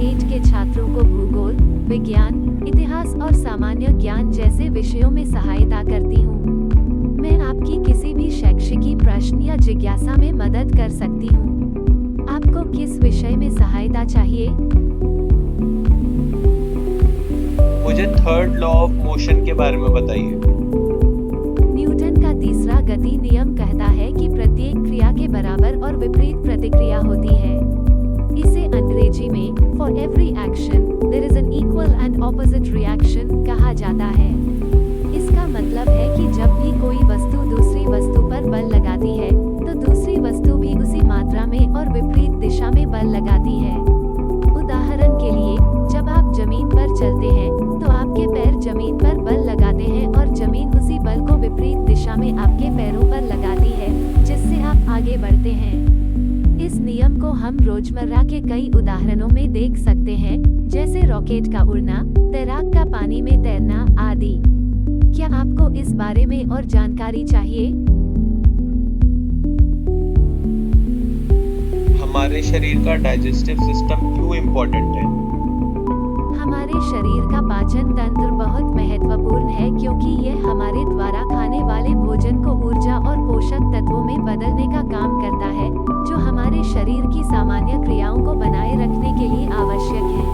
8 के छात्रों को भूगोल, विज्ञान, इतिहास और सामान्य ज्ञान जैसे विषयों में सहायता करती हूँ। मैं आपकी किसी भी शैक्षिक प्रश्न या जिज्ञासा में मदद कर सकती हूँ। आपको किस विषय में सहायता चाहिए? मुझे थर्ड लॉ ऑफ मोशन के बारे में बताइए। न्यूटन का तीसरा गति नियम कहता है कि प्रत्येक क्रिया के बराबर और विपरीत प्रतिक्रिया होती है। इसे अंग्रेजी में for every action there is an equal and opposite reaction कहा जाता है। इसका मतलब है कि जब भी कोई वस्तु दूसरी वस्तु पर बल लगाती है, तो दूसरी वस्तु भी उसी मात्रा में और विपरीत दिशा में बल लगाती है। उदाहरण के लिए, जब आप जमीन पर चलते हैं, तो आपके पैर जमीन पर बल लगाते हैं और जमीन उसी बल को विपरीत दिशा में आपके पैरों पर लगाती है, जिससे आप आगे बढ़ते हैं। इस नियम को हम रोजमर्रा के कई उदाहरणों में देख सकते हैं, जैसे रॉकेट का उड़ना, तैराक का पानी में तैरना आदि। क्या आपको इस बारे में और जानकारी चाहिए? हमारे शरीर का डाइजेस्टिव सिस्टम क्यों इम्पोर्टेंट है? हमारे शरीर का पाचन तंत्र बहुत महत्वपूर्ण है, क्योंकि यह हमारे द्वारा खाने वाले भोजन को ऊर्जा और पोषक तत्वों में बदलने का काम करता है, जो हमारे शरीर की सामान्य क्रियाओं को बनाए रखने के लिए आवश्यक है।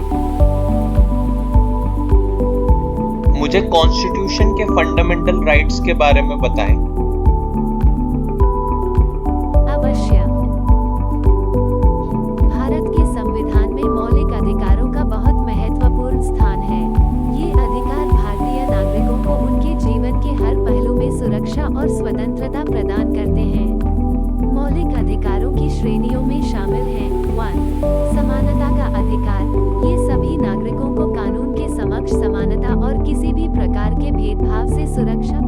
मुझे कॉन्स्टिट्यूशन के फंडामेंटल राइट्स के बारे में बताएं। अवश्य। भारत के संविधान में मौलिक अधिकारों का बहुत महत्वपूर्ण स्थान है। ये अधिकार भारतीय नागरिकों को उनके जीवन के हर पहलू में सुरक्षा और स्वतंत्रता प्रदान करते हैं। मौलिक अधिकारों की श्रेणियों में शामिल हैं 1. समानता का अधिकार। ये सभी नागरिकों को कानून के समक्ष समानता और किसी भी प्रकार के भेदभाव से सुरक्षा